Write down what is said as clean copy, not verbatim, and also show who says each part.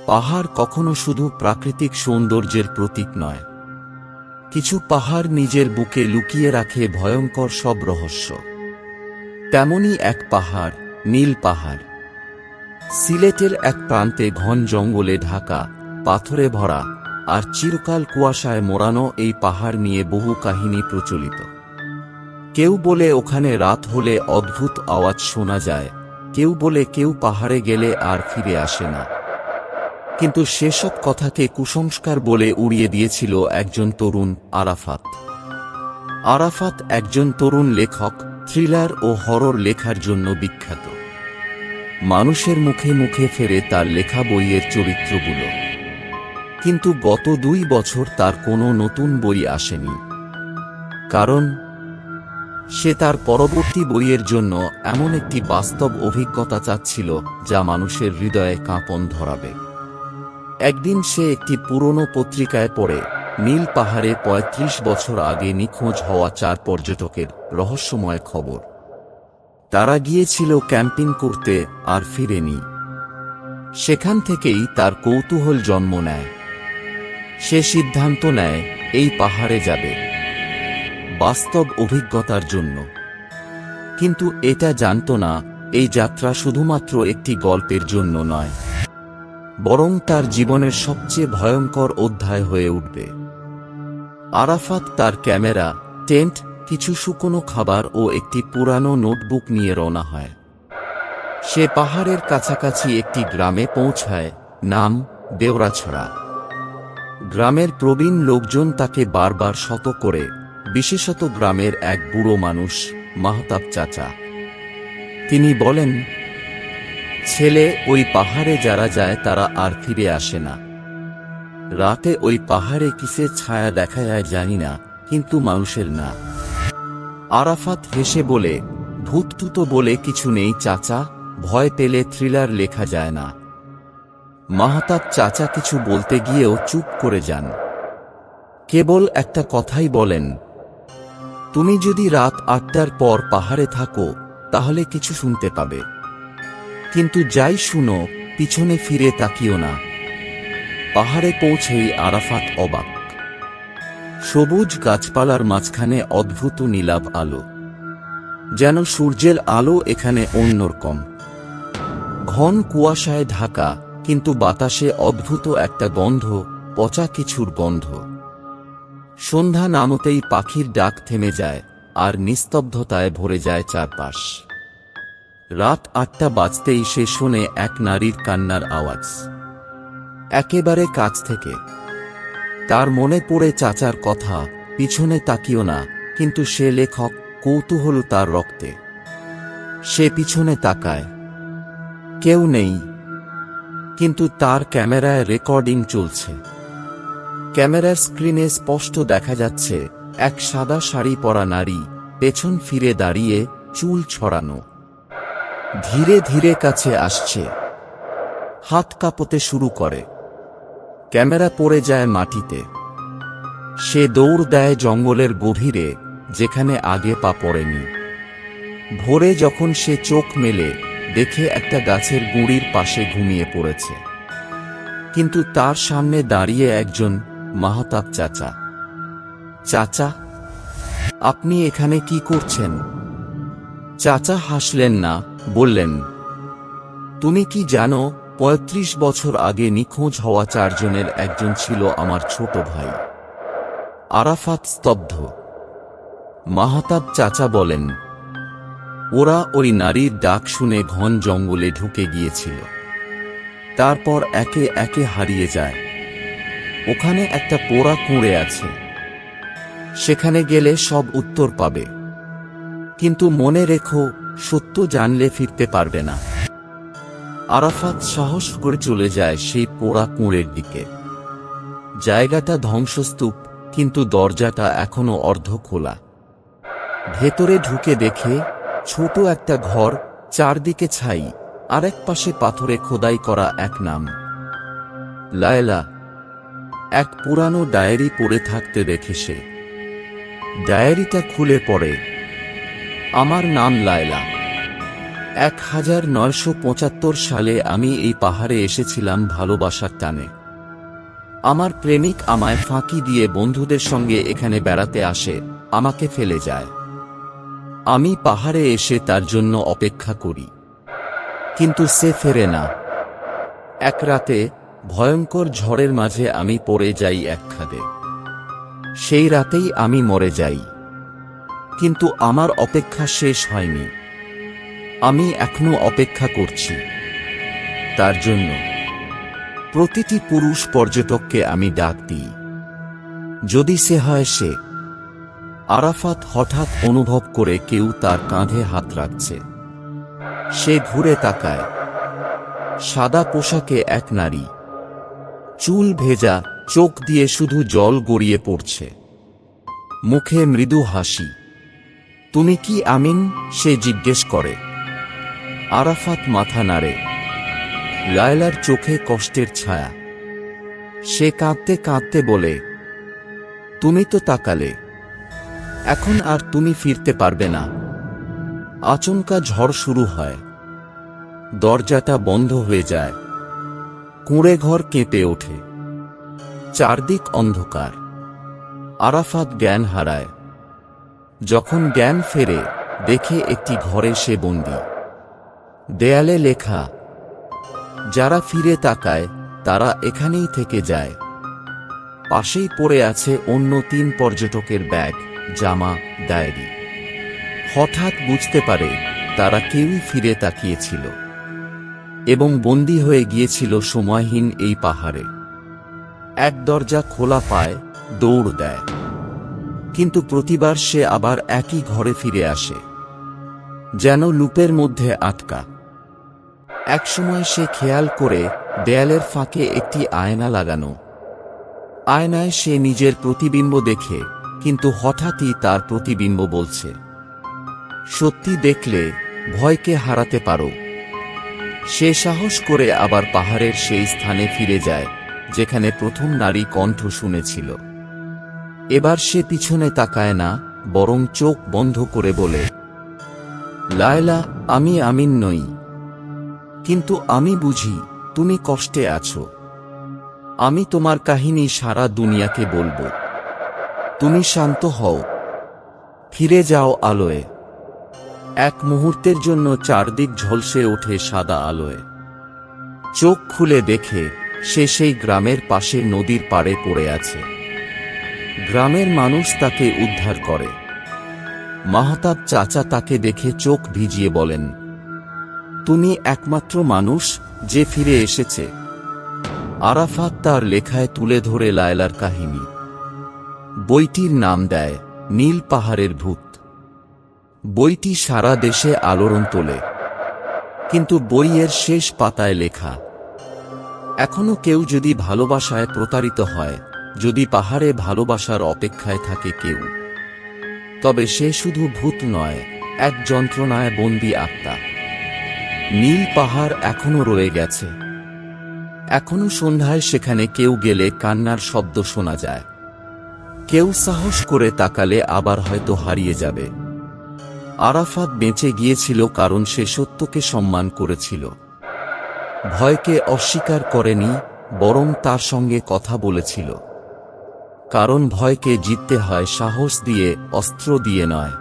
Speaker 1: পাহাড় কখনো শুধু প্রাকৃতিক সৌন্দর্যের প্রতীক নয়। কিছু পাহাড় নিজের বুকে লুকিয়ে রাখে ভয়ঙ্কর সব রহস্য। তেমনই এক পাহাড়, নীল পাহাড়। সিলেটের এক প্রান্তে ঘন জঙ্গলে ঢাকা, পাথরে ভরা আর চিরকাল কুয়াশায় মোড়ানো এই পাহাড় নিয়ে বহু কাহিনী প্রচলিত। কেউ বলে ওখানে রাত হলে অদ্ভুত আওয়াজ শোনা যায়, কেউ বলে কেউ পাহাড়ে গেলে আর ফিরে আসে না। কিন্তু সেসব কথাকে কুসংস্কার বলে উড়িয়ে দিয়েছিল একজন তরুণ, আরাফাত। আরাফাত একজন তরুণ লেখক, থ্রিলার ও হরর লেখার জন্য বিখ্যাত। মানুষের মুখে মুখে ফেরে তার লেখা বইয়ের চরিত্রগুলো। কিন্তু গত 2 বছর তার কোনো নতুন বই আসেনি। কারণ সে তার পরবর্তী বইয়ের জন্য এমন একটি বাস্তব অভিজ্ঞতা চাচ্ছিল যা মানুষের হৃদয়ে কাঁপন ধরাবে। একদিন সে একটি পুরনো পত্রিকায় পড়ে নীল পাহাড়ে ৩৫ বছর আগে নিখোঁজ হওয়া 4 পর্যটকের রহস্যময় খবর। তারা গিয়েছিল ক্যাম্পিং করতে আর ফিরেনি। সেখান থেকেই তার কৌতূহল জন্ম নেয়। সে সিদ্ধান্ত নেয় এই পাহাড়ে যাবে বাস্তব অভিজ্ঞতার জন্য। কিন্তু এটা জানত না এই যাত্রা শুধুমাত্র একটি গল্পের জন্য নয়, বরং তার জীবনের সবচেয়ে ভয়ঙ্কর অধ্যায় হয়ে উঠবে। আরাফাত তার ক্যামেরা, টেন্ট, কিছু শুকনো খাবার ও একটি পুরানো নোটবুক নিয়ে রওনা হয়। সে পাহাড়ের কাছাকাছি একটি গ্রামে পৌঁছায়, নাম দেওরাছড়া। গ্রামের প্রবীণ লোকজন তাকে বারবার শত করে, বিশেষত গ্রামের এক বুড়ো মানুষ, মাহতাব চাচা। তিনি বলেন, ছেলে, ওই পাহাড়ে যারা যায় তারা আর ফিরে আসে না। রাতে ওই পাহাড়ে কিসের ছায়া দেখা যায় জানি না, কিন্তু মানুষের না। আরাফাত হেসে বলে, ভূত-টুতো বলে কিছু নেই চাচা, ভয় পেলে থ্রিলার লেখা যায় না। মাহতাব চাচা কিছু বলতে গিয়েও চুপ করে যান। কেবল একটা কথাই বলেন, তুমি যদি রাত 8টার পর পাহাড়ে থাকো তাহলে কিছু শুনতে পাবে, কিন্তু যাই শুনো পিছনে ফিরে তাকিও না। পাহাড়ে পৌঁছেই আরাফাত অবাক। সবুজ গাছপালার মাঝখানে অদ্ভুত নীলাভ আলো, যেন সূর্যের আলো এখানে অন্যরকম। ঘন কুয়াশায় ঢাকা, কিন্তু বাতাসে অদ্ভুত একটা গন্ধ, পচা কিছুর গন্ধ। সন্ধ্যা নামতেই পাখির ডাক থেমে যায় আর নিস্তব্ধতায় ভরে যায় চারপাশ। রাত 8টা বাজতেই সে শোনে এক নারীর কান্নার আওয়াজ, একেবারে কাছ থেকে। তার মনে পড়ে চাচার কথা, পিছনে তাকিও না, কিন্তু সে লেখক, কৌতূহল তার রক্তে। সে পিছনে তাকায়, কেউ নেই, কিন্তু তার ক্যামেরায় রেকর্ডিং চলছে। ক্যামেরার স্ক্রিনে স্পষ্ট দেখা যাচ্ছে এক সাদা শাড়ি পরা নারী, পেছন ফিরে দাঁড়িয়ে, চুল ছড়ানো। ধীরে ধীরে কাছে আসছে, হাত কাঁপতে শুরু করে। ক্যামেরা পড়ে যায় মাটিতে। সে দৌড় দেয় জঙ্গলের গভীরে, যেখানে আগে পা পড়েনি। ভোরে যখন সে চোখ মেলে, দেখে একটা গাছের গুঁড়ির পাশে ঘুমিয়ে পড়েছে। কিন্তু তার সামনে দাঁড়িয়ে একজন, মাহতাব চাচা। চাচা, আপনি এখানে কি করছেন? চাচা হাসলেন না, বললেন, তুমি কি জানো ৩৫ বছর আগে নিখোঁজ হওয়া 4 জনের একজন ছিল আমার ছোট ভাই। আরাফাত স্তব্ধ। মাহতাব চাচা বলেন, ওরা ওই নারীর ডাক শুনে ঘন জঙ্গলে ঢুকে গিয়েছিল, তারপর একে একে হারিয়ে যায়। ওখানে একটা পোড়া কুঁড়ে আছে, সেখানে গেলে সব উত্তর পাবে। কিন্তু মনে রেখো, সত্য জানলে ফিরতে পারবে না। আরাফাত সাহস করে চলে যায় সেই পোড়া কুঁড়ের দিকে। জায়গাটা ধ্বংসস্তূপ, কিন্তু দরজাটা এখনো অর্ধ খোলা। ভেতরে ঢুকে দেখে ছোট একটা ঘর, চারদিকে ছাই, আরেক পাশে পাথরে খোদাই করা এক নাম, লায়লা। এক পুরানো ডায়েরি পড়ে থাকতে দেখে সে। ডায়েরিটা খুলে পড়ে, আমার নাম লায়লা। 1975 সালে আমি এই পাহাড়ে এসেছিলাম ভালোবাসার টানে। আমার প্রেমিক আমায় ফাঁকি দিয়ে বন্ধুদের সঙ্গে এখানে বেড়াতে আসে, আমাকে ফেলে যায়। আমি পাহাড়ে এসে তার জন্য অপেক্ষা করি, কিন্তু সে ফেরে না। এক রাতে ভয়ঙ্কর ঝড়ের মাঝে আমি পড়ে যাই এক খাদে। সেই রাতেই আমি মরে যাই, কিন্তু আমার অপেক্ষা শেষ হয়নি। আমি এখনো অপেক্ষা করছি তার জন্য। প্রতিটি পুরুষ পর্যটককে আমি ডাক দিই, যদি সে হয় সে। আরাফাত হঠাৎ অনুভব করে কেউ তার কাঁধে হাত রাখছে। সে ঘুরে তাকায়। সাদা পোশাকে এক নারী, চুল ভেজা, চোখ দিয়ে শুধু জল গড়িয়ে পড়ছে, মুখে মৃদু হাসি। তুমি কি আমিন? সে জিজ্ঞেস করে। আরাফাত মাথা নাড়ে। লায়লার চোখে কষ্টের ছায়া। সে কাঁদতে কাঁদতে বলে, তুমি তো তাকালে, এখন আর তুমি ফিরতে পারবে না। আচমকা ঝড় শুরু হয়। দরজাটা বন্ধ হয়ে যায়। কুঁড়ে ঘর কেঁপে ওঠে। চারদিক অন্ধকার। আরাফাত জ্ঞান হারায়। যখন জ্ঞান ফেরে, দেখে একটি ঘরে সে বন্দী। দেয়ালে লেখা, যারা ফিরে তাকায় তারা এখানেই থেকে যায়। পাশেই পড়ে আছে অন্য 3 পর্যটকের ব্যাগ, জামা, ডায়েরি। হঠাৎ বুঝতে পারে তারা কেউই ফিরে তাকিয়েছিল এবং বন্দী হয়ে গিয়েছিল সময়হীন এই পাহাড়ে। এক দরজা খোলা পায়, দৌড় দেয়, কিন্তু প্রতিবার সে আবার একই ঘরে ফিরে আসে, যেন লুপের মধ্যে আটকা। একসময় সে খেয়াল করে দেয়ালের ফাঁকে একটি আয়না লাগানো। আয়নায় সে নিজের প্রতিবিম্ব দেখে, কিন্তু হঠাৎই তার প্রতিবিম্ব বলছে, সত্যি দেখলে ভয়কে হারাতে পারো। সে সাহস করে আবার পাহাড়ের সেই স্থানে ফিরে যায় যেখানে প্রথম নারী কণ্ঠ শুনেছিল। এবার সে পিছনে তাকায় না, বরং চোখ বন্ধ করে বলে, লায়লা, আমি আমিন নই, কিন্তু আমি বুঝি তুমি কষ্টে আছো। আমি তোমার কাহিনী সারা দুনিয়াকে বলবো। তুমি শান্ত হও, ফিরে যাও আলোয়। এক মুহূর্তের জন্য চারদিক ঝলসে ওঠে সাদা আলোয়। চোখ খুলে দেখে সে সেই গ্রামের পাশে নদীর পাড়ে পড়ে আছে। গ্রামের মানুষ তাকে উদ্ধার করে। মাহতাব চাচা তাকে দেখে চোখ ভিজিয়ে বলেন, তুমি একমাত্র মানুষ যে ফিরে এসেছে। আরাফাত তার লেখায় তুলে ধরে লায়লার কাহিনী। বইটির নাম দেয় নীল পাহাড়ের ভূত। বইটি সারা দেশে আলোড়ন তোলে, কিন্তু বইয়ের শেষ পাতায় লেখা, এখনো কেউ যদি ভালোবাসায় প্রতারিত হয়, যদি পাহাড়ে ভালোবাসার অপেক্ষায় থাকে কেউ, তবে সে শুধু ভূত নয়, এক যন্ত্রণায় বন্দী আত্মা। নীল পাহাড় এখনো রয়ে গেছে। এখনো সন্ধ্যায় সেখানে কেউ গেলে কান্নার শব্দ শোনা যায়। কেউ সাহস করে তাকালে আবার হয়তো হারিয়ে যাবে। আরাফাত বেঁচে গিয়েছিল কারণ সে সত্যকে সম্মান করেছিল। ভয়কে অস্বীকার করেনি, বরং তার সঙ্গে কথা বলেছিল। কারণ ভয়কে জিততে হয় সাহস দিয়ে, অস্ত্র দিয়ে নয়।